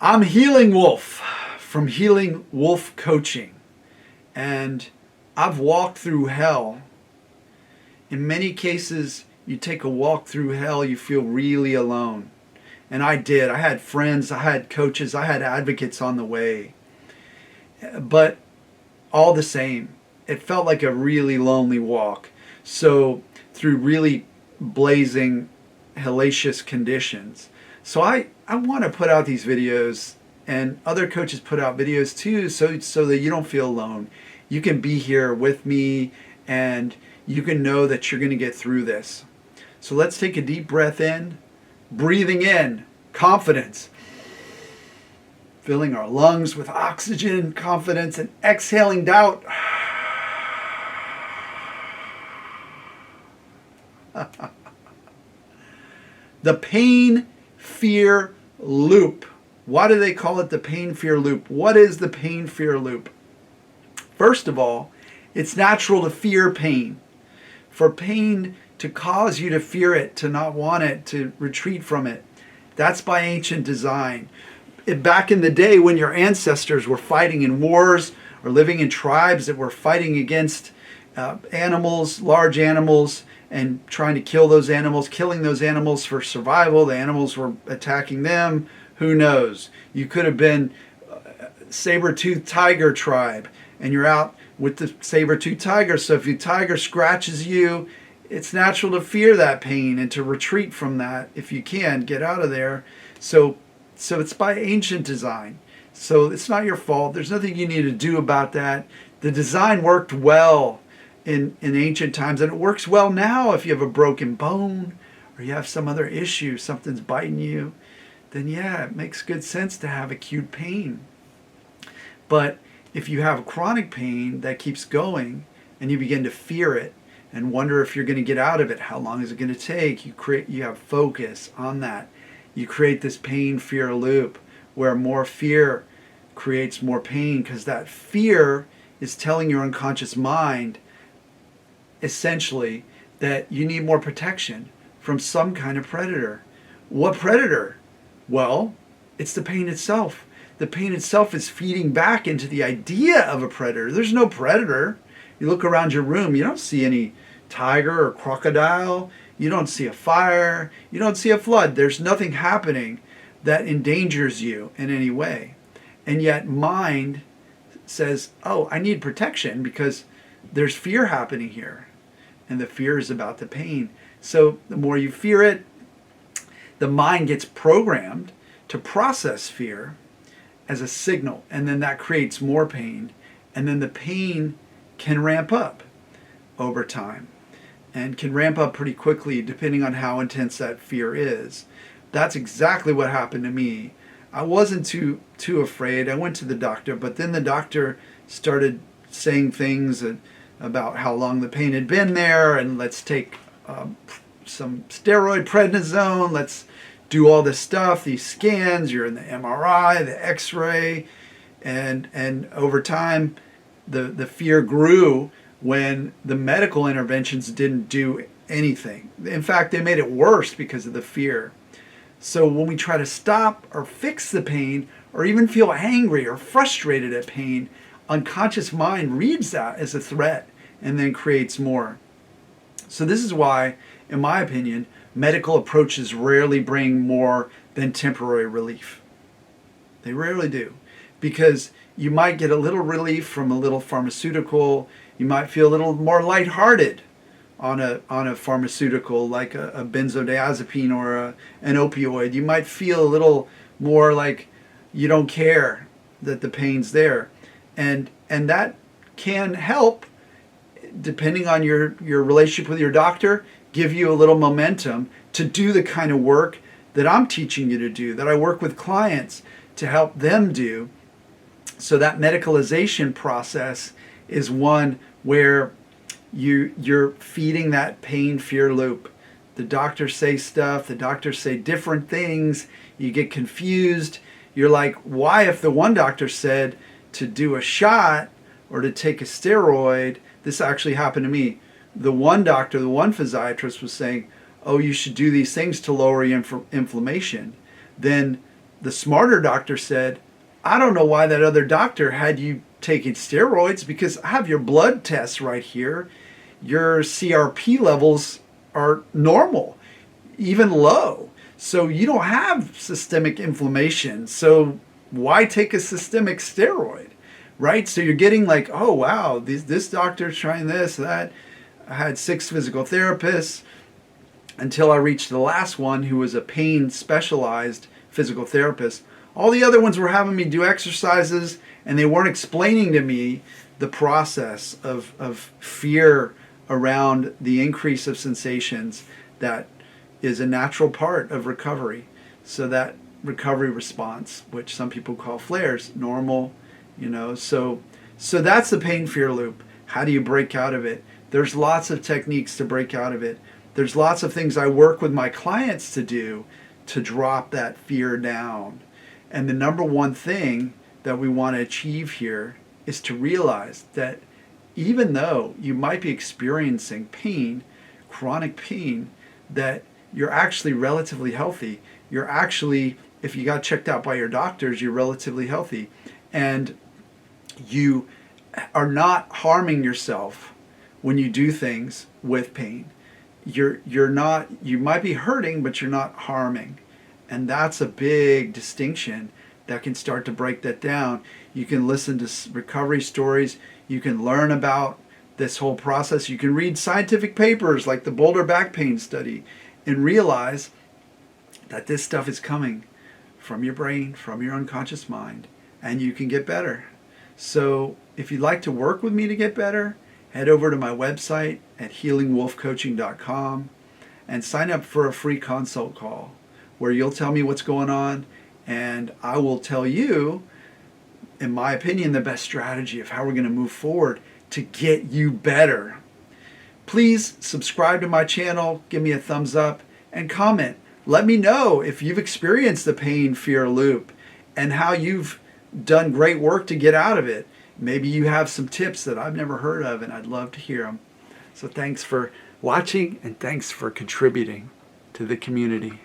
I'm Healing Wolf from Healing Wolf Coaching, and I've walked through hell. In many cases, you take a walk through hell, you feel really alone. And I did. I had friends, I had coaches, I had advocates on the way. But all the same, it felt like a really lonely walk. So through really blazing, hellacious conditions. So I want to put out these videos, and other coaches put out videos too, so that you don't feel alone. You can be here with me, and you can know that you're going to get through this. So let's take a deep breath in, breathing in confidence, filling our lungs with oxygen, confidence, and exhaling doubt. The pain-fear loop. Why do they call it the pain-fear loop? What is the pain-fear loop? First of all, it's natural to fear pain. For pain to cause you to fear it, to not want it, to retreat from it, that's by ancient design. Back in the day when your ancestors were fighting in wars or living in tribes that were fighting against animals, large animals, and trying to kill those animals, killing those animals for survival. The animals were attacking them. Who knows? You could have been saber-toothed tiger tribe, and you're out with the saber-toothed tiger. So if the tiger scratches you, it's natural to fear that pain and to retreat from that if you can, get out of there. So it's by ancient design. So it's not your fault. There's nothing you need to do about that. The design worked well in ancient times, and it works well now. If you have a broken bone or you have some other issue, something's biting you, then yeah, it makes good sense to have acute pain. But if you have chronic pain that keeps going and you begin to fear it and wonder if you're going to get out of it, how long is it going to take? You have focus on that. You create this pain-fear loop where more fear creates more pain, because that fear is telling your unconscious mind essentially that you need more protection from some kind of predator. What predator? Well, it's the pain itself. The pain itself is feeding back into the idea of a predator. There's no predator. You look around your room, you don't see any tiger or crocodile. You don't see a fire. You don't see a flood. There's nothing happening that endangers you in any way. And yet mind says, oh, I need protection because there's fear happening here. And the fear is about the pain. So the more you fear it, the mind gets programmed to process fear as a signal. And then that creates more pain. And then the pain can ramp up over time, and can ramp up pretty quickly depending on how intense that fear is. That's exactly what happened to me. I wasn't too afraid. I went to the doctor, but then the doctor started saying things about how long the pain had been there, and let's take some steroid prednisone, let's do all this stuff, these scans, you're in the MRI, the X-ray, and over time the fear grew when the medical interventions didn't do anything. In fact, they made it worse because of the fear. So when we try to stop or fix the pain, or even feel angry or frustrated at pain, unconscious mind reads that as a threat and then creates more. So this is why, in my opinion, medical approaches rarely bring more than temporary relief. They rarely do. Because you might get a little relief from a little pharmaceutical. You might feel a little more lighthearted on a pharmaceutical like a benzodiazepine or an opioid. You might feel a little more like you don't care that the pain's there. And that can help, depending on your relationship with your doctor, give you a little momentum to do the kind of work that I'm teaching you to do, that I work with clients to help them do. So that medicalization process is one where you're feeding that pain-fear loop. The doctors say stuff, the doctors say different things, you get confused. You're like, why, if the one doctor said to do a shot or to take a steroid, this actually happened to me. The one doctor, the one physiatrist was saying, oh, you should do these things to lower your inflammation. Then the smarter doctor said, I don't know why that other doctor had you taking steroids, because I have your blood tests right here. Your CRP levels are normal, even low. So you don't have systemic inflammation. So why take a systemic steroid, right? So you're getting like, oh, wow, this doctor's trying this, that. I had 6 physical therapists until I reached the last one, who was a pain specialized physical therapist. All the other ones were having me do exercises, and they weren't explaining to me the process of fear around the increase of sensations that is a natural part of recovery. So that recovery response, which some people call flares, normal, so that's the pain fear loop. How do you break out of it? There's lots of techniques to break out of it. There's lots of things I work with my clients to do to drop that fear down. And the number one thing that we want to achieve here is to realize that even though you might be experiencing pain, chronic pain, that you're actually relatively healthy. You're actually, if you got checked out by your doctors, you're relatively healthy. And you are not harming yourself when you do things with pain. You're not, you might be hurting, but you're not harming. And that's a big distinction that can start to break that down. You can listen to recovery stories. You can learn about this whole process. You can read scientific papers like the Boulder Back Pain Study and realize that this stuff is coming from your brain, from your unconscious mind, and you can get better. So if you'd like to work with me to get better, head over to my website at healingwolfcoaching.com and sign up for a free consult call where you'll tell me what's going on, and I will tell you, in my opinion, the best strategy of how we're going to move forward to get you better. Please subscribe to my channel, give me a thumbs up, and comment. Let me know if you've experienced the pain fear loop and how you've done great work to get out of it. Maybe you have some tips that I've never heard of, and I'd love to hear them. So thanks for watching, and thanks for contributing to the community.